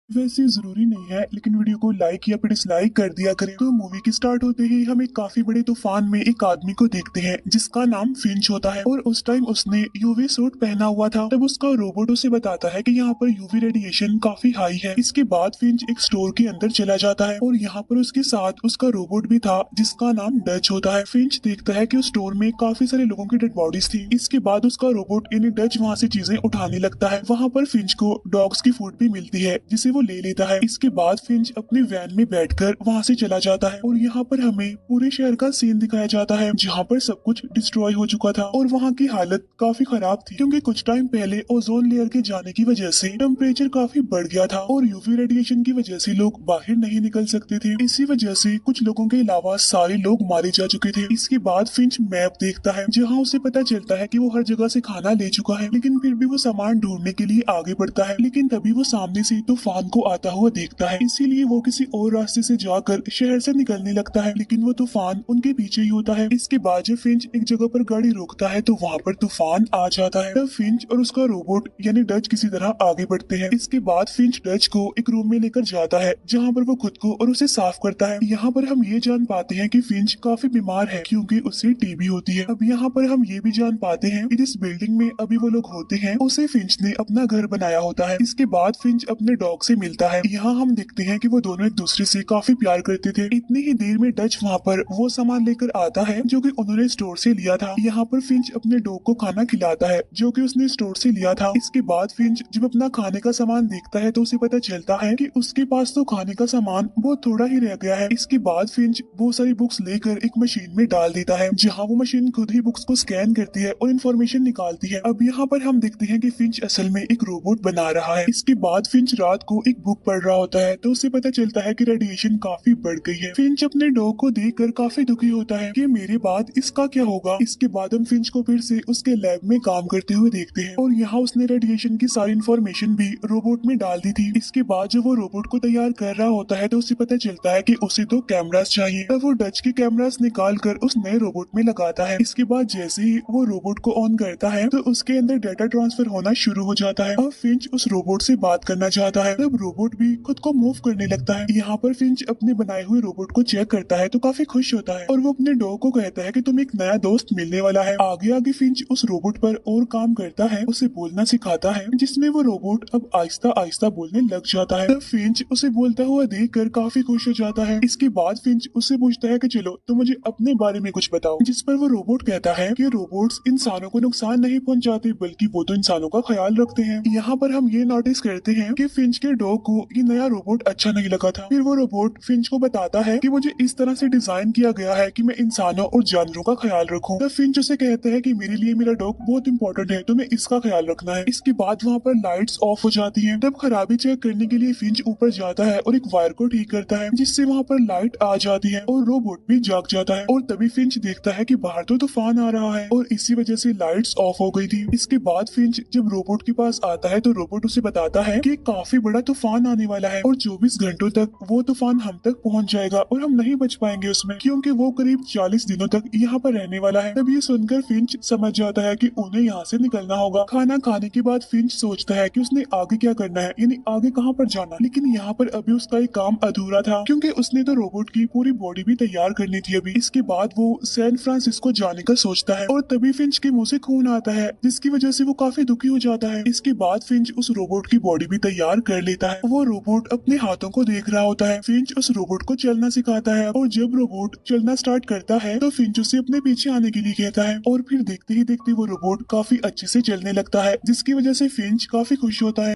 वैसे जरूरी नहीं है, लेकिन वीडियो को लाइक या फिर डिसलाइक कर दिया करें। तो मूवी के स्टार्ट होते ही हम एक काफी बड़े तूफान में एक आदमी को देखते हैं जिसका नाम फिंच होता है और उस टाइम उसने यूवी सूट पहना हुआ था। तब उसका रोबोट उसे बताता है कि यहाँ पर यूवी रेडिएशन काफी हाई है। इसके बाद फिंच एक स्टोर के अंदर चला जाता है और यहाँ पर उसके साथ उसका रोबोट भी था जिसका नाम डच होता है। फिंच देखता है कि उस स्टोर में काफी सारे लोगों की डेड बॉडीज थी। इसके बाद उसका रोबोट यानी डच वहाँ से चीजें उठाने लगता है। वहाँ पर फिंच को डॉग्स की फूड भी मिलती है जिसे वो ले लेता है। इसके बाद फिंच अपने वैन में बैठकर वहाँ से चला जाता है और यहाँ पर हमें पूरे शहर का सीन दिखाया जाता है जहाँ पर सब कुछ डिस्ट्रॉय हो चुका था और वहाँ की हालत काफी खराब थी क्योंकि कुछ टाइम पहले ओजोन लेयर के जाने की वजह से टेम्परेचर काफी बढ़ गया था और यूवी रेडिएशन की वजह से लोग बाहर नहीं निकल सकते थे। इसी वजह से कुछ लोगों के अलावा सारे लोग मारे जा चुके थे। इसके बाद फिंच मैप देखता है जहाँ उसे पता चलता है कि वो हर जगह से खाना ले चुका है, लेकिन फिर भी वो सामान ढूंढने के लिए आगे बढ़ता है। लेकिन तभी वो सामने से तूफान को आता हुआ देखता है, इसीलिए वो किसी और रास्ते से जाकर शहर से निकलने लगता है, लेकिन वो तूफान उनके पीछे ही होता है। इसके बाद जब फिंच एक जगह पर गाड़ी रोकता है तो वहाँ पर तूफान आ जाता है। तब फिंच और उसका रोबोट यानी डच किसी तरह आगे बढ़ते हैं। इसके बाद फिंच डच को एक रूम में लेकर जाता है जहाँ पर वो खुद को और उसे साफ करता है। यहाँ पर हम ये जान पाते हैं कि फिंच काफी बीमार है क्योंकि उसे टीबी होती है। अब यहाँ पर हम ये भी जान पाते हैं कि जिस बिल्डिंग में अभी वो लोग होते हैं उसे फिंच ने अपना घर बनाया होता है। इसके बाद फिंच अपने डॉग से मिलता है। यहाँ हम देखते हैं कि वो दोनों एक दूसरे से काफी प्यार करते थे। इतनी ही देर में डच वहाँ पर वो सामान लेकर आता है जो कि उन्होंने स्टोर से लिया था। यहाँ पर फिंच अपने डॉग को खाना खिलाता है जो कि उसने स्टोर से लिया था। इसके बाद फिंच जब अपना खाने का सामान देखता है तो उसे पता चलता है कि उसके पास तो खाने का सामान बहुत थोड़ा ही रह गया है। इसके बाद फिंच बहुत सारी बुक्स लेकर एक मशीन में डाल देता है जहाँ वो मशीन खुद ही बुक्स को स्कैन करती है और इन्फॉर्मेशन निकालती है। अब यहाँ पर हम देखते हैं कि फिंच असल में एक रोबोट बना रहा है। इसके बाद फिंच रात को एक बुक पढ़ रहा होता है तो उसे पता चलता है कि रेडिएशन काफी बढ़ गई है। फिंच अपने डॉग को देखकर काफी दुखी होता है कि मेरे बाद इसका क्या होगा। इसके बाद हम फिंच को फिर से उसके लैब में काम करते हुए देखते हैं और यहाँ उसने रेडिएशन की सारी इन्फॉर्मेशन भी रोबोट में डाल दी थी। इसके बाद जब वो रोबोट को तैयार कर रहा होता है तो उसे पता चलता है कि उसे तो कैमरास चाहिए। तब वो डच के कैमरास निकाल कर उस नए रोबोट में लगाता है। इसके बाद जैसे ही वो रोबोट को ऑन करता है तो उसके अंदर डाटा ट्रांसफर होना शुरू हो जाता है। अब फिंच उस रोबोट से बात करना चाहता है। तब रोबोट भी खुद को मूव करने लगता है। यहाँ पर फिंच अपने बनाए हुए रोबोट को चेक करता है तो काफी खुश होता है और वो अपने डॉग को कहता है कि तुम्हें एक नया दोस्त मिलने वाला है। आगे आगे फिंच उस रोबोट पर और काम करता है, उसे बोलना सिखाता है जिसमें वो रोबोट अब आहिस्ता आहिस्ता बोलने लग जाता है। तब फिंच उसे बोलता हुआ देखकर काफी खुश हो जाता है। इसके बाद फिंच उससे पूछता है कि चलो तो मुझे अपने बारे में कुछ बताओ, जिस पर वो रोबोट कहता है कि रोबोट्स इंसानों को नुकसान नहीं पहुंचाते बल्कि वो तो इंसानों का ख्याल रखते हैं। यहाँ पर हम ये नोटिस करते हैं कि फिंच के डॉग को ये नया रोबोट अच्छा नहीं लगा था। फिर वो रोबोट फिंच को बताता है कि मुझे इस तरह से डिजाइन किया गया है कि मैं इंसानों और जानवरों का ख्याल रखूं। तब फिंच उसे कहता है कि मेरे लिए मेरा डॉग बहुत इंपॉर्टेंट है, तुम्हें इसका ख्याल रखना है। इसके बाद वहाँ पर लाइट्स ऑफ हो जाती हैं। तब खराबी चेक करने के लिए फिंच ऊपर जाता है और एक वायर को ठीक करता है जिससे वहाँ पर लाइट आ जाती है और रोबोट भी जाग जाता है। और तभी फिंच देखता है कि बाहर तो तूफान आ रहा है और इसी वजह से लाइट्स ऑफ हो गई थी। इसके बाद फिंच जब रोबोट के पास आता है तो रोबोट उसे बताता है कि काफी बड़ा तूफान आने वाला है और 24 घंटों तक वो तूफान हम तक पहुंच जाएगा और हम नहीं बच पाएंगे उसमें, क्योंकि वो करीब 40 दिनों तक यहाँ पर रहने वाला है। तब ये सुनकर फिंच समझ जाता है कि उन्हें यहाँ से निकलना होगा। खाना खाने के बाद फिंच सोचता है कि उसने आगे क्या करना है, यानी आगे कहाँ पर जाना, लेकिन यहाँ पर अभी उसका एक काम अधूरा था क्योंकि उसने तो रोबोट की पूरी बॉडी भी तैयार करनी थी अभी। इसके बाद वो सैन फ्रांसिस्को जाने का सोचता है और तभी फिंच के मुंह से खून आता है जिसकी वजह से वो काफी दुखी हो जाता है। इसके बाद फिंच उस रोबोट की बॉडी भी तैयार कर लेता है। वो रोबोट अपने हाथों को देख रहा होता है। फिंच उस रोबोट को चलना सिखाता है और जब रोबोट चलना स्टार्ट करता है तो फिंच उसे अपने पीछे आने के लिए कहता है और फिर देखते ही देखते वो रोबोट काफी अच्छे से चलने लगता है जिसकी वजह से फिंच काफी खुश होता है।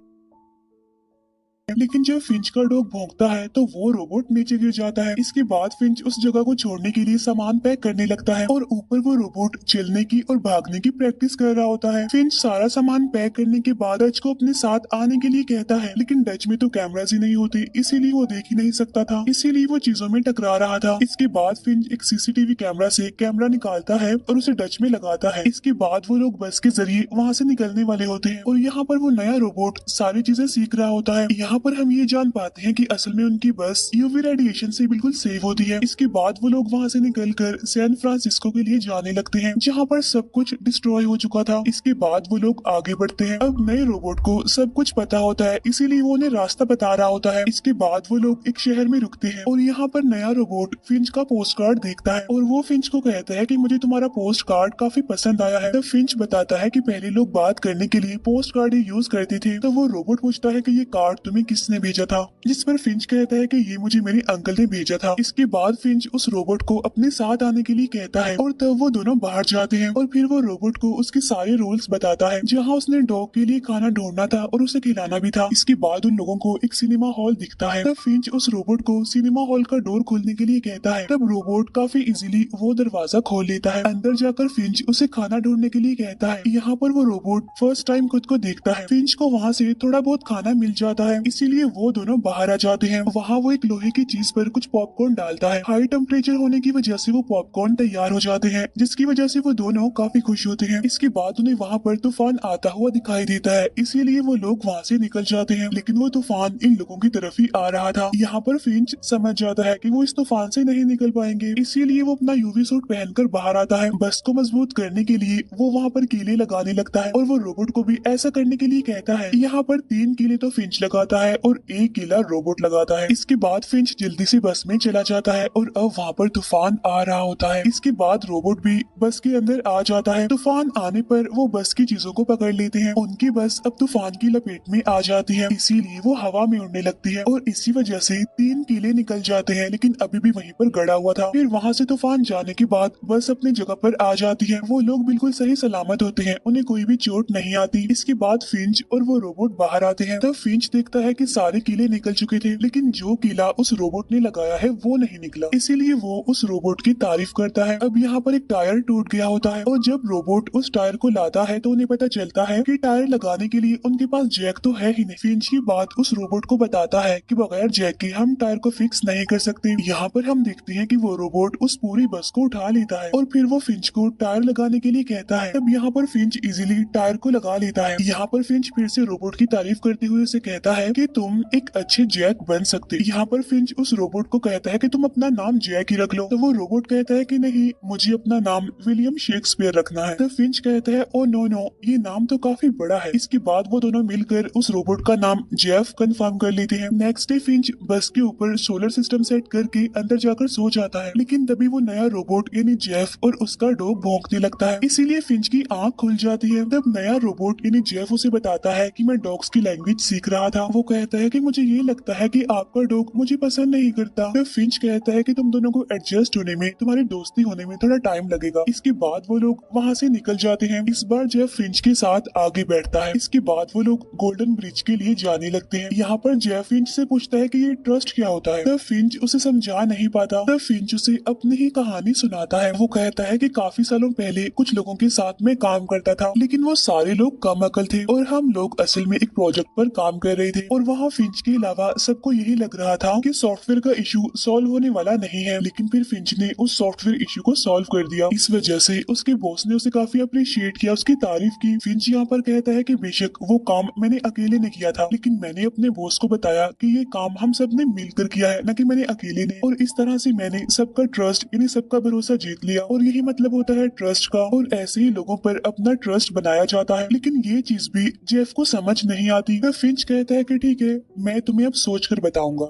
लेकिन जब फिंच का डॉग भौंकता है तो वो रोबोट नीचे गिर जाता है। इसके बाद फिंच उस जगह को छोड़ने के लिए सामान पैक करने लगता है और ऊपर वो रोबोट चलने की और भागने की प्रैक्टिस कर रहा होता है। फिंच सारा सामान पैक करने के बाद डच को अपने साथ आने के लिए कहता है, लेकिन डच में तो कैमरास ही नहीं होते इसीलिए वो देख ही नहीं सकता था, इसीलिए वो चीजों में टकरा रहा था। इसके बाद फिंच एक सीसीटीवी कैमरा से कैमरा निकालता है और उसे डच में लगाता है। इसके बाद वो लोग बस के जरिए वहाँ से निकलने वाले होते हैं और यहाँ पर वो नया रोबोट सारी चीजें सीख रहा होता है। यहाँ यहाँ पर हम ये जान पाते हैं कि असल में उनकी बस यूवी रेडिएशन से बिल्कुल सेव होती है। इसके बाद वो लोग वहाँ से निकलकर सैन फ्रांसिस्को के लिए जाने लगते हैं, जहाँ पर सब कुछ डिस्ट्रॉय हो चुका था। इसके बाद वो लोग आगे बढ़ते हैं। अब नए रोबोट को सब कुछ पता होता है, इसीलिए वो उन्हें रास्ता बता रहा होता है। इसके बाद वो लोग एक शहर में रुकते हैं और यहाँ पर नया रोबोट फिंच का पोस्ट कार्ड देखता है और वो फिंच को कहता है कि मुझे तुम्हारा पोस्ट कार्ड काफी पसंद आया है। तब फिंच बताता है कि पहले लोग बात करने के लिए पोस्ट कार्ड ही यूज करते थे। तो वो रोबोट पूछता है कि ये कार्ड तुम्हें किसने भेजा था, जिस पर फिंच कहता है कि ये मुझे मेरे अंकल ने भेजा था। इसके बाद फिंच उस रोबोट को अपने साथ आने के लिए कहता है और तब वो दोनों बाहर जाते हैं और फिर वो रोबोट को उसके सारे रूल्स बताता है, जहाँ उसने डॉग के लिए खाना ढूंढना था और उसे खिलाना भी था। इसके बाद उन लोगों को एक सिनेमा हॉल दिखता है। तब फिंच उस रोबोट को सिनेमा हॉल का डोर खोलने के लिए कहता है। तब रोबोट काफी इजीली वो दरवाजा खोल लेता है। अंदर जाकर फिंच उसे खाना ढूंढने के लिए कहता है। यहाँ पर वो रोबोट फर्स्ट टाइम खुद को देखता है। फिंच को वहाँ से थोड़ा बहुत खाना मिल जाता है, इसीलिए वो दोनों बाहर आ जाते हैं। वहाँ वो एक लोहे की चीज पर कुछ पॉपकॉर्न डालता है। हाई टेम्परेचर होने की वजह से वो पॉपकॉर्न तैयार हो जाते हैं, जिसकी वजह से वो दोनों काफी खुश होते हैं। इसके बाद उन्हें वहाँ पर तूफान आता हुआ दिखाई देता है, इसीलिए वो लोग वहाँ से निकल जाते हैं। लेकिन वो तूफान इन लोगों की तरफ ही आ रहा था। यहाँ पर फिंच समझ जाता है कि वो इस तूफान से नहीं निकल पाएंगे, इसीलिए वो अपना यूवी सूट पहनकर बाहर आता है। बस को मजबूत करने के लिए वो वहाँ पर कीले लगाने लगता है और वो रोबोट को भी ऐसा करने के लिए कहता है। यहाँ पर 3 कीले तो फिंच लगाता है और 1 कीला रोबोट लगाता है। इसके बाद फिंच जल्दी से बस में चला जाता है और अब वहाँ पर तूफान आ रहा होता है। इसके बाद रोबोट भी बस के अंदर आ जाता है। तूफान आने पर वो बस की चीजों को पकड़ लेते हैं। उनकी बस अब तूफान की लपेट में आ जाती है, इसीलिए वो हवा में उड़ने लगती है और इसी वजह से 3 कीले निकल जाते हैं, लेकिन अभी भी वहीं पर गड़ा हुआ था। फिर वहाँ से तूफान जाने के बाद बस अपनी जगह पर आ जाती है। वो लोग बिल्कुल सही सलामत होते हैं, उन्हें कोई भी चोट नहीं आती। इसके बाद फिंच और वो रोबोट बाहर आते हैं। तब फिंच देखता है कि सारे कीले निकल चुके थे, लेकिन जो कीला उस रोबोट ने लगाया है वो नहीं निकला, इसीलिए वो उस रोबोट की तारीफ करता है। अब यहाँ पर एक टायर टूट गया होता है और जब रोबोट उस टायर को लाता है तो उन्हें पता चलता है कि टायर लगाने के लिए उनके पास जैक तो है ही नहीं। फिंच की बात उस रोबोट को बताता है कि बगैर जैक के हम टायर को फिक्स नहीं कर सकते। यहाँ पर हम देखते हैं कि वो रोबोट उस पूरी बस को उठा लेता है और फिर वो फिंच को टायर लगाने के लिए कहता है। तब यहाँ पर फिंच इजीली टायर को लगा लेता है। यहाँ पर फिंच फिर से रोबोट की तारीफ करते हुए उसे कहता है कि तुम एक अच्छे जैक बन सकते। यहाँ पर फिंच उस रोबोट को कहता है कि तुम अपना नाम जैक ही रख लो। तो वो रोबोट कहता है कि नहीं, मुझे अपना नाम विलियम शेक्सपियर रखना है। तो फिंच कहता है ओ नो नो, ये नाम तो काफी बड़ा है। इसके बाद वो दोनों मिलकर उस रोबोट का नाम जेफ कंफर्म कर लेते हैं। नेक्स्ट डे फिंच बस के ऊपर सोलर सिस्टम सेट करके अंदर जाकर सो जाता है, लेकिन तभी वो नया रोबोट यानी जेफ और उसका डॉग भौंकने लगता है, इसीलिए फिंच की आंख खुल जाती है। तब नया रोबोट यानी जेफ उसे बताता है कि मैं डॉग्स की लैंग्वेज सीख रहा था। वो कहता है कि मुझे ये लगता है कि आपका डॉग मुझे पसंद नहीं करता। तब फिंच कहता है कि तुम दोनों को एडजस्ट होने में, तुम्हारी दोस्ती होने में थोड़ा टाइम लगेगा। इसके बाद वो लोग वहाँ से निकल जाते हैं। इस बार जेफ फिंच के साथ आगे बैठता है। इसके बाद वो लोग गोल्डन ब्रिज के लिए जाने लगते हैं। यहाँ पर जेफ फिंच से पूछता है कि ये ट्रस्ट क्या होता है। तब फिंच उसे समझा नहीं पाता। तब फिंच उसे अपनी ही कहानी सुनाता है। वो कहता है कि काफी सालों पहले कुछ लोगों के साथ में काम करता था, लेकिन वो सारे लोग कम अकल थे और हम लोग असल में एक प्रोजेक्ट पर काम कर रहे थे और वहाँ फिंच के अलावा सबको यही लग रहा था कि सॉफ्टवेयर का इशू सॉल्व होने वाला नहीं है, लेकिन फिर फिंच ने उस सॉफ्टवेयर इशू को सॉल्व कर दिया। इस वजह से उसके बॉस ने उसे काफी अप्रिशिएट किया, उसकी तारीफ की। फिंच यहाँ पर कहता है कि बेशक वो काम मैंने अकेले ने किया था, लेकिन मैंने अपने बॉस को बताया कि ये काम हम सब ने मिलकर किया है, न कि मैंने अकेले ने, और इस तरह से मैंने सबका ट्रस्ट यानी सबका भरोसा जीत लिया। और यही मतलब होता है ट्रस्ट का, और ऐसे ही लोगों पर अपना ट्रस्ट बनाया जाता है। लेकिन ये चीज भी जेफ को समझ नहीं आती। फिंच कहता है कि ठीक है, मैं तुम्हें अब सोच कर बताऊंगा।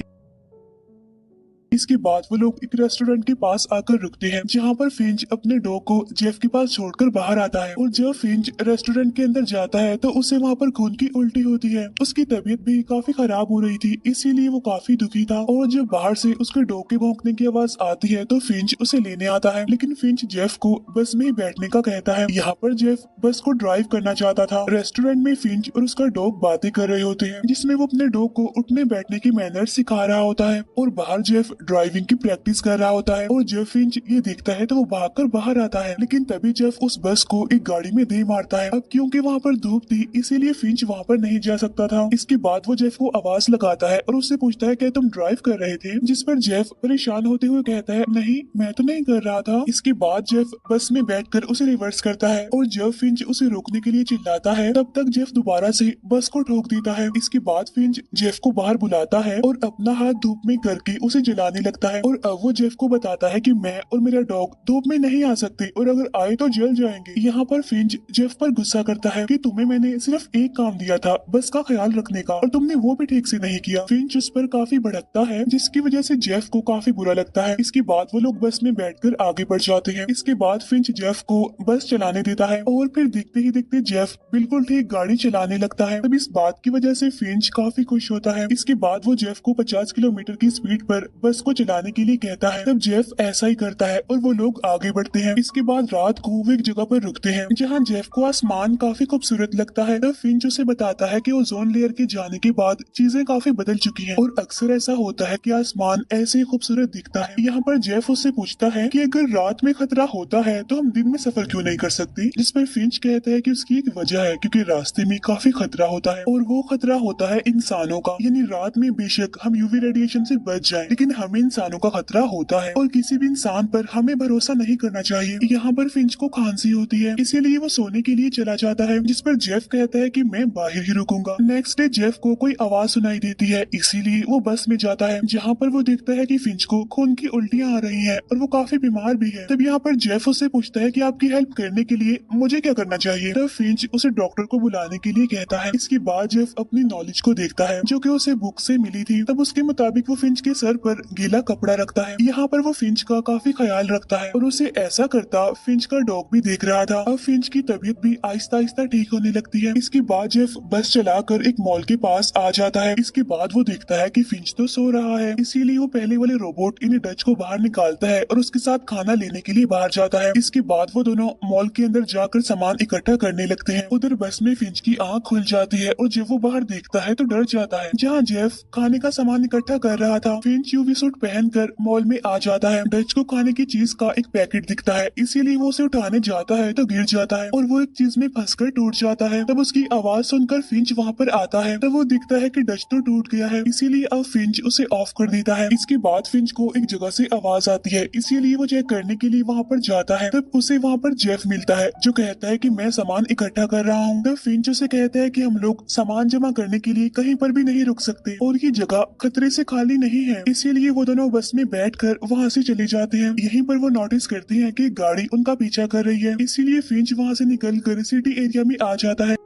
इसके बाद वो लोग एक रेस्टोरेंट के पास आकर रुकते हैं, जहाँ पर फिंच अपने डॉग को जेफ के पास छोड़कर बाहर आता है। और जब फिंच रेस्टोरेंट के अंदर जाता है तो उसे वहाँ पर खून की उल्टी होती है। उसकी तबीयत भी काफी खराब हो रही थी, इसीलिए वो काफी दुखी था। और जब बाहर से उसके डॉग के भौंकने की आवाज आती है तो फिंच उसे लेने आता है, लेकिन फिंच जेफ को बस में ही बैठने का कहता है। यहाँ पर जेफ बस को ड्राइव करना चाहता था। रेस्टोरेंट में फिंच और उसका डॉग बातें कर रहे होते हैं, जिसमें वो अपने डॉग को उठने बैठने की मैनर सिखा रहा होता है। और बाहर जेफ ड्राइविंग की प्रैक्टिस कर रहा होता है और जब फिंच ये देखता है तो वो भागकर बाहर आता है, लेकिन तभी जेफ उस बस को एक गाड़ी में दे मारता है। अब क्योंकि वहाँ पर धूप थी इसीलिए फिंच वहाँ पर नहीं जा सकता था। इसके बाद वो जेफ को आवाज लगाता है और उससे पूछता है क्या तुम ड्राइव कर रहे थे, जिस पर जेफ परेशान होते हुए कहता है नहीं मैं तो नहीं कर रहा था। इसके बाद जेफ बस में बैठकर उसे रिवर्स करता है और जब फिंच उसे रोकने के लिए चिल्लाता है तब तक जेफ दोबारा से बस को ठोक देता है। इसके बाद फिंच जेफ को बाहर बुलाता है और अपना हाथ धूप में करके उसे जलाने लगता है और अब वो जेफ को बताता है कि मैं और मेरा डॉग धूप में नहीं आ सकते और अगर आए तो जल जाएंगे। यहाँ पर फिंच जेफ पर गुस्सा करता है कि तुम्हें मैंने सिर्फ एक काम दिया था बस का ख्याल रखने का और तुमने वो भी ठीक से नहीं किया। फिंच उस पर काफी भड़कता है जिसकी वजह से जेफ को काफी बुरा लगता है। इसके बाद वो लोग बस में बैठकर आगे बढ़ जाते हैं। इसके बाद फिंच जेफ को बस चलाने देता है और फिर देखते ही देखते जेफ बिल्कुल ठीक गाड़ी चलाने लगता है। तब इस बात की वजह से फिंच काफी खुश होता है। इसके बाद वो जेफ को 50 किलोमीटर की स्पीड पर बस को चलाने के लिए कहता है। तब जेफ ऐसा ही करता है और वो लोग आगे बढ़ते हैं। इसके बाद रात को वो एक जगह पर रुकते हैं जहाँ जेफ को आसमान काफी खूबसूरत लगता है। तब फिंच उसे बताता है कि ओजोन लेयर के जाने के बाद चीजें काफी बदल चुकी हैं और अक्सर ऐसा होता है कि आसमान ऐसे ही खूबसूरत दिखता है। यहाँ पर जेफ उससे पूछता है कि अगर रात में खतरा होता है तो हम दिन में सफर क्यों नहीं कर सकते, जिस पर फिंच कहता है कि उसकी एक वजह है क्योंकि रास्ते में काफी खतरा होता है और वो खतरा होता है इंसानों का। यानी रात में बेशक हम यूवी रेडिएशन से बच जाएं, लेकिन हमें इंसानों का खतरा होता है और किसी भी इंसान पर हमें भरोसा नहीं करना चाहिए। यहाँ पर फिंच को खांसी होती है इसीलिए वो सोने के लिए चला जाता है, जिस पर जेफ कहता है कि मैं बाहर ही रुकूंगा। नेक्स्ट डे जेफ को कोई आवाज सुनाई देती है इसीलिए वो बस में जाता है जहाँ पर वो देखता है कि फिंच को खून की उल्टियां आ रही हैं और वो काफी बीमार भी है। तब यहाँ पर जेफ उससे पूछता है कि आपकी हेल्प करने के लिए मुझे क्या करना चाहिए। तब फिंच उसे डॉक्टर को बुलाने के लिए कहता है। इसके बाद जेफ अपनी नॉलेज को देखता है जो कि उसे बुक से मिली थी। तब उसके मुताबिक वो फिंच के सर पर गीला कपड़ा रखता है। यहाँ पर वो फिंच का काफी ख्याल रखता है और उसे ऐसा करता फिंच का डॉग भी देख रहा था। अब फिंच की तबीयत भी आहिस्ता आहिस्ता ठीक होने लगती है। इसके बाद जेफ बस चलाकर एक मॉल के पास आ जाता है। इसके बाद वो देखता है कि फिंच तो सो रहा है इसीलिए वो पहले वाले रोबोट इन डच को बाहर निकालता है और उसके साथ खाना लेने के लिए बाहर जाता है। इसके बाद वो दोनों मॉल के अंदर जाकर सामान इकट्ठा करने लगते हैं। उधर बस में फिंच की आंख खुल जाती है और जब वो बाहर देखता है तो डर जाता है। जहाँ जेफ खाने का सामान इकट्ठा कर रहा था फिंच यूवी सूट पहनकर मॉल में आ जाता है। डच को खाने की चीज का एक पैकेट दिखता है इसीलिए वो उसे उठाने जाता है तो गिर जाता है और वो एक चीज में फंसकर टूट जाता है। तब उसकी आवाज सुनकर फिंच वहाँ पर आता है। तब वो दिखता है कि डच तो टूट गया है इसीलिए अब फिंच उसे ऑफ कर देता है। इसके बाद फिंच को एक जगह से आवाज आती है इसीलिए वो चेक करने के लिए वहाँ पर जाता है। तब उसे वहाँ पर जेफ मिलता है जो कहता है कि मैं सामान इकट्ठा कर रहा हूँ। तब फिंच उसे कहता है कि हम लोग सामान जमा करने के लिए कहीं पर भी नहीं रुक सकते और ये जगह खतरे से खाली नहीं है, इसीलिए वो दोनों बस में बैठकर वहाँ से चले जाते हैं। यहीं पर वो नोटिस करते हैं कि गाड़ी उनका पीछा कर रही है इसीलिए फिंच वहाँ से निकलकर सिटी एरिया में आ जाता है।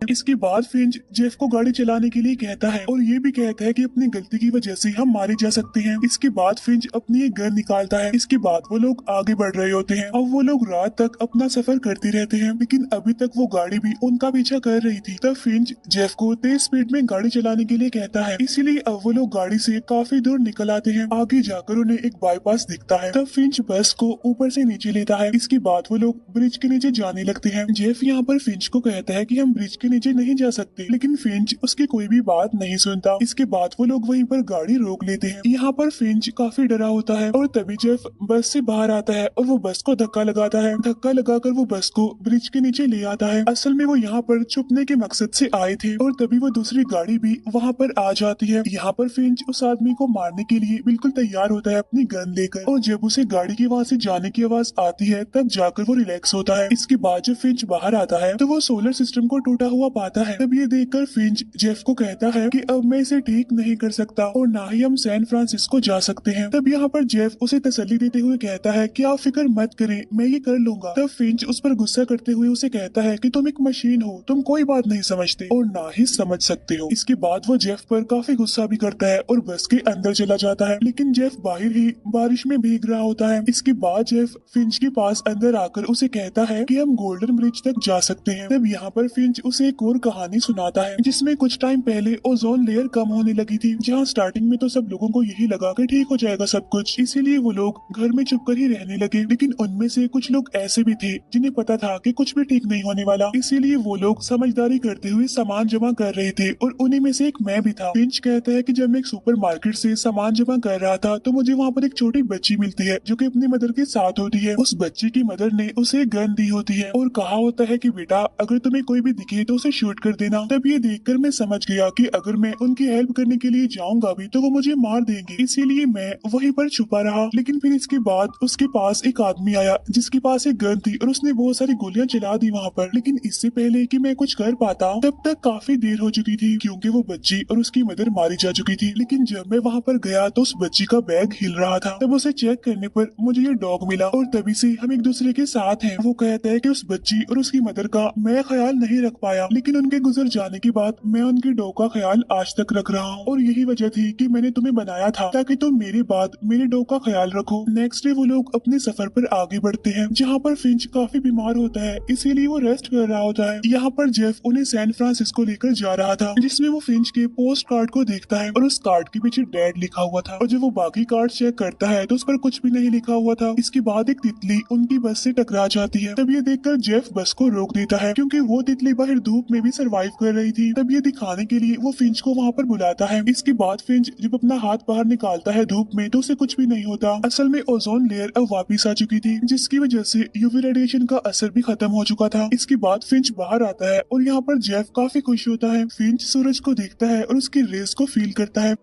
इसके बाद फिंच जेफ को गाड़ी चलाने के लिए कहता है और ये भी कहता है कि अपनी गलती की वजह से हम मारे जा सकते हैं। इसके बाद फिंच अपनी एक गन निकालता है। इसके बाद वो लोग आगे बढ़ रहे होते हैं। अब वो लोग रात तक अपना सफर करते रहते हैं लेकिन अभी तक वो गाड़ी भी उनका पीछा कर रही थी। तब फिंच जेफ को तेज स्पीड में गाड़ी चलाने के लिए कहता है इसीलिए अब वो लोग गाड़ी से काफी दूर निकल आते हैं। आगे जाकर उन्हें एक बाईपास दिखता है। तब फिंच बस को ऊपर से नीचे लेता है। इसके बाद वो लोग ब्रिज के नीचे जाने लगते हैं। जेफ यहाँ पर फिंच को कहता है कि हम ब्रिज के नीचे नहीं जा सकते, लेकिन फिंच उसकी कोई भी बात नहीं सुनता। इसके बाद वो लोग वहीं पर गाड़ी रोक लेते हैं। यहाँ पर फिंच काफी डरा होता है और तभी जेफ बस से बाहर आता है और वो बस को धक्का लगाता है। धक्का लगाकर वो बस को ब्रिज के नीचे ले आता है। असल में वो यहाँ पर छुपने के मकसद से आए थे और तभी वो दूसरी गाड़ी भी वहाँ पर आ जाती है। यहाँ पर फिंच उस आदमी को मारने के लिए बिल्कुल तैयार होता है अपनी गन लेकर और जब उसे गाड़ी के वहाँ से जाने की आवाज आती है तब जाकर वो रिलैक्स होता है। इसके बाद जब फिंच बाहर आता है तो वो सोलर सिस्टम को टूटा हुआ पाता है। तब ये देखकर फिंच जेफ को कहता है कि अब मैं इसे ठीक नहीं कर सकता और ना ही हम सैन फ्रांसिस्को जा सकते हैं। तब यहाँ पर जेफ उसे तसल्ली देते हुए कहता है कि आप फिक्र मत करें, मैं ये कर लूंगा। तब फिंच उस पर गुस्सा करते हुए उसे कहता है कि तुम एक मशीन हो, तुम कोई बात नहीं समझते और ना ही समझ सकते हो। इसके बाद वो जेफ पर काफी गुस्सा भी करता है और बस के अंदर चला जाता है, लेकिन जेफ बाहर ही बारिश में भीग रहा होता है। इसके बाद जेफ फिंच के पास अंदर आकर उसे कहता है कि हम गोल्डन ब्रिज तक जा सकते हैं। तब यहाँ पर फिंच उसे एक एक और कहानी सुनाता है जिसमें कुछ टाइम पहले ओजोन लेयर कम होने लगी थी, जहाँ स्टार्टिंग में तो सब लोगों को यही लगा कि ठीक हो जाएगा सब कुछ, इसीलिए वो लोग घर में चुपकर ही रहने लगे। लेकिन उनमें से कुछ लोग ऐसे भी थे जिन्हें पता था कि कुछ भी ठीक नहीं होने वाला, इसीलिए वो लोग समझदारी करते हुए सामान जमा कर रहे थे और उन्हीं में से एक मैं भी था। फिंच कहता है कि जब मैं एक सुपर मार्केट से सामान जमा कर रहा था तो मुझे वहाँ पर एक छोटी बच्ची मिलती है जो कि अपनी मदर के साथ होती है। उस बच्ची की मदर ने उसे गन दी होती है और कहा होता है कि बेटा अगर तुम्हें कोई भी दिखे तो उसे शूट कर देना। तब ये देखकर मैं समझ गया कि अगर मैं उनकी हेल्प करने के लिए जाऊंगा भी तो वो मुझे मार देंगे, इसीलिए मैं वहीं पर छुपा रहा। लेकिन फिर इसके बाद उसके पास एक आदमी आया जिसके पास एक गन थी और उसने बहुत सारी गोलियां चला दी वहाँ पर। लेकिन इससे पहले कि मैं कुछ कर पाता तब तक काफी देर हो चुकी थी क्योंकि वो बच्ची और उसकी मदर मारी जा चुकी थी। लेकिन जब मैं वहाँ पर गया तो उस बच्ची का बैग हिल रहा था। तब उसे चेक करने पर मुझे ये डॉग मिला और तभी से हम एक दूसरे के साथ हैं। वो कहता है कि उस बच्ची और उसकी मदर का मैं ख्याल नहीं रख पाया, लेकिन उनके गुजर जाने के बाद मैं उनकी डॉग का ख्याल आज तक रख रहा हूँ और यही वजह थी कि मैंने तुम्हें बनाया था ताकि तुम मेरे बाद मेरे डॉग का ख्याल रखो। नेक्स्ट डे वो लोग अपने सफर पर आगे बढ़ते हैं जहाँ पर फिंच काफी बीमार होता है, इसीलिए वो रेस्ट कर रहा होता है। यहाँ पर जेफ उन्हें सैन फ्रांसिस्को लेकर जा रहा था जिसमें वो फिंच के पोस्ट कार्ड को देखता है और उस कार्ड के पीछे डैड लिखा हुआ था और जब वो बाकी कार्ड चेक करता है तो उस पर कुछ भी नहीं लिखा हुआ था। इसके बाद एक तितली उनकी बस से टकरा जाती है। तब ये देखकर जेफ बस को रोक देता है क्योंकि वो तितली बाहर धूप में भी सरवाइव कर रही थी। तब ये दिखाने के लिए वो फिंच को वहाँ पर बुलाता है। इसके बाद फिंच जब अपना हाथ बाहर निकालता है धूप में तो उसे कुछ भी नहीं होता। असल में ओजोन लेयर अब वापिस आ चुकी थी जिसकी वजह से यूवी रेडिएशन का असर भी खत्म हो चुका था। इसके बाद फिंच बाहर आता है और यहाँ पर जेफ काफी खुश होता है। फिंच सूरज को देखता है और उसकी रेस को फील करता है।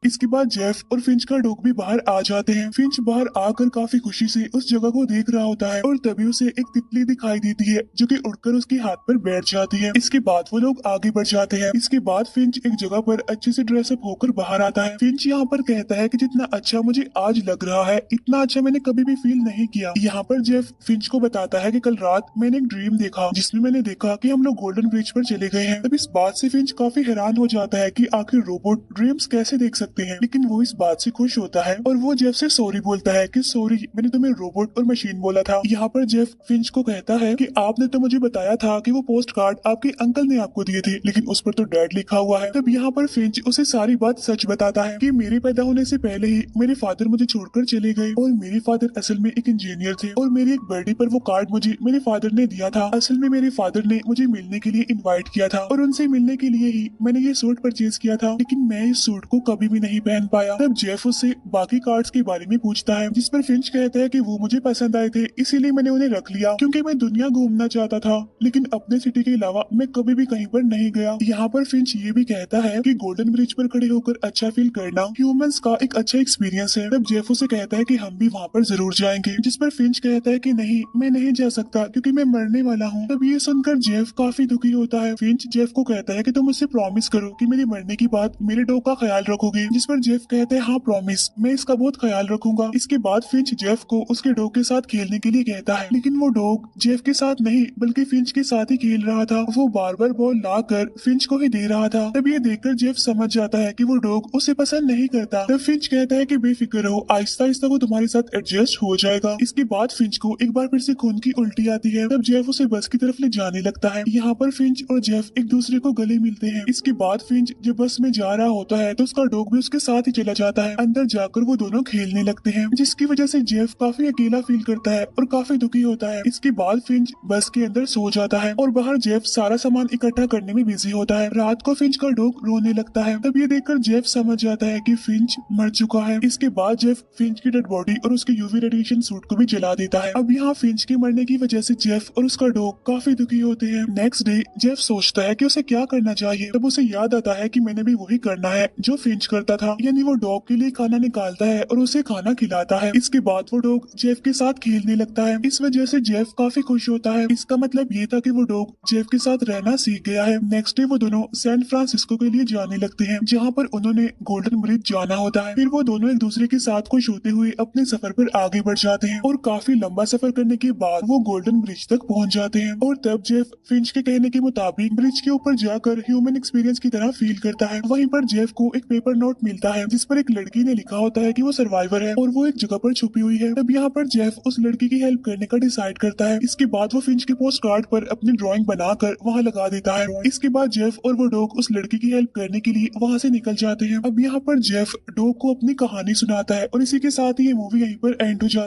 इसके बाद जेफ और फिंच का डॉग भी बाहर आ जाते हैं। फिंच बाहर आकर काफी खुशी से उस जगह को देख रहा होता है और तभी उसे एक तितली दिखाई देती है जो कि उड़कर उसके हाथ पर बैठ जाती है। इसके बाद वो लोग आगे बढ़ जाते हैं। इसके बाद फिंच एक जगह पर अच्छे से ड्रेसअप होकर बाहर आता है। फिंच यहाँ पर कहता है कि जितना अच्छा मुझे आज लग रहा है इतना अच्छा मैंने कभी भी फील नहीं किया। यहाँ पर जेफ फिंच को बताता है कि कल रात मैंने एक ड्रीम देखा जिसमें मैंने देखा कि हम लोग गोल्डन ब्रिज पर चले गए हैं। तब इस बात से फिंच काफी हैरान हो जाता है कि आखिर रोबोट ड्रीम्स कैसे देख सकते हैं, लेकिन वो इस बात से खुश होता है और वो जेफ से सॉरी बोलता है कि सॉरी मैंने तुम्हें रोबोट और मशीन बोला था। यहाँ पर जेफ फिंच को कहता है कि आपने तो मुझे बताया था कि वो पोस्ट कार्ड आपके अंकल ने आपको दिए थे, लेकिन उस पर तो डैड लिखा हुआ है। तब यहाँ पर फिंच उसे सारी बात सच बताता है कि मेरे पैदा होने से पहले ही मेरे फादर मुझे छोड़कर चले गए और मेरे फादर असल में एक इंजीनियर थे और मेरी एक बर्थडे पर वो कार्ड मुझे मेरे फादर ने दिया था। असल में मेरे फादर ने मुझे मिलने के लिए इन्वाइट किया था और उनसे मिलने के लिए ही मैंने ये सूट परचेज किया था, लेकिन मैं इस सूट को कभी भी नहीं पहन पाया। तब जेफ उससे बाकी कार्ड्स के बारे में पूछता है जिस पर फिंच कहता है कि वो मुझे पसंद आए थे इसीलिए मैंने उन्हें रख लिया क्योंकि मैं दुनिया घूमना चाहता था, लेकिन अपने सिटी के अलावा मैं कभी भी कहीं पर नहीं गया। यहाँ पर फिंच ये भी कहता है कि गोल्डन ब्रिज पर खड़े होकर अच्छा फील करना ह्यूमंस का एक अच्छा एक्सपीरियंस है। तब जेफ उसे कहता है कि हम भी वहाँ पर जरूर जाएंगे, जिस पर फिंच कहता है कि नहीं मैं नहीं जा सकता क्योंकि मैं मरने वाला हूँ। तब ये सुनकर जेफ काफी दुखी होता है। फिंच जेफ को कहता है कि तुम मुझसे प्रॉमिस करो कि मेरे मरने के बाद मेरे डॉग का ख्याल रखोगे, जिस पर जेफ कहते हैं हाँ प्रॉमिस, मैं इसका बहुत ख्याल रखूंगा। इसके बाद फिंच जेफ को उसके डॉग के साथ खेलने के लिए कहता है, लेकिन वो डॉग जेफ के साथ नहीं बल्कि फिंच के साथ ही खेल रहा था। वो बार बार बॉल लाकर फिंच को ही दे रहा था। तब ये देखकर जेफ समझ जाता है कि वो डॉग उसे पसंद नहीं करता। तब फिंच कहता है कि बेफिक्र रहो, आहिस्ता आहिस्ता वो तुम्हारे साथ एडजस्ट हो जाएगा। इसके बाद फिंच को एक बार फिर से खून की उल्टी आती है। तब जेफ उसे बस की तरफ ले जाने लगता है। यहाँ पर फिंच और जेफ एक दूसरे को गले मिलते हैं। इसके बाद फिंच जब बस में जा रहा होता है तो उसका डॉग भी उसके साथ ही चला जाता है। अंदर जाकर वो दोनों खेलने लगते हैं, जिसकी वजह से जेफ काफी अकेला फील करता है और काफी दुखी होता है। इसके बाद फिंच बस के अंदर सो जाता है और बाहर जेफ सारा सामान इकट्ठा करने में बिजी होता है। रात को फिंच का डॉग रोने लगता है। तब ये देखकर जेफ समझ जाता है कि फिंच मर चुका है। इसके बाद जेफ फिंच की डेड बॉडी और उसके यूवी रेडिएशन सूट को भी जला देता है। अब यहाँ फिंच के मरने की वजह से जेफ और उसका डॉग काफी दुखी होते हैं। नेक्स्ट डे जेफ सोचता है कि उसे क्या करना चाहिए। तब उसे याद आता है कि मैंने भी वही करना है जो फिंच करता था, यानी वो डॉग के लिए खाना निकालता है और उसे खाना खिलाता है। इसके बाद वो डॉग जेफ के साथ खेलने लगता है। इस वजह से जेफ काफी खुश होता है। इसका मतलब ये था कि वो डॉग जेफ के साथ रहना सीख गया है। नेक्स्ट डे वो दोनों सैन फ्रांसिस्को के लिए जाने लगते हैं, जहाँ पर उन्होंने गोल्डन ब्रिज जाना होता है। फिर वो दोनों एक दूसरे के साथ खुश होते हुए अपने सफर पर आगे बढ़ जाते हैं और काफी लंबा सफर करने के बाद वो गोल्डन ब्रिज तक पहुंच जाते हैं। और तब जेफ फिंच के कहने के मुताबिक ब्रिज के ऊपर जाकर ह्यूमन एक्सपीरियंस की तरह फील करता है। वहीं पर जेफ को एक पेपर नोट नोट मिलता है जिस पर एक लड़की ने लिखा होता है कि वो सर्वाइवर है और वो एक जगह पर छुपी हुई है। तब यहाँ पर जेफ उस लड़की की हेल्प करने का डिसाइड करता है। इसके बाद वो फिंच के पोस्ट कार्ड पर अपनी ड्राइंग बनाकर वहाँ लगा देता है। इसके बाद जेफ और वो डॉग उस लड़की की हेल्प करने के लिए वहाँ से निकल जाते हैं। अब यहाँ पर जेफ डॉग को अपनी कहानी सुनाता है और इसी के साथ ही ये मूवी यहीं पर एंड हो जाती है।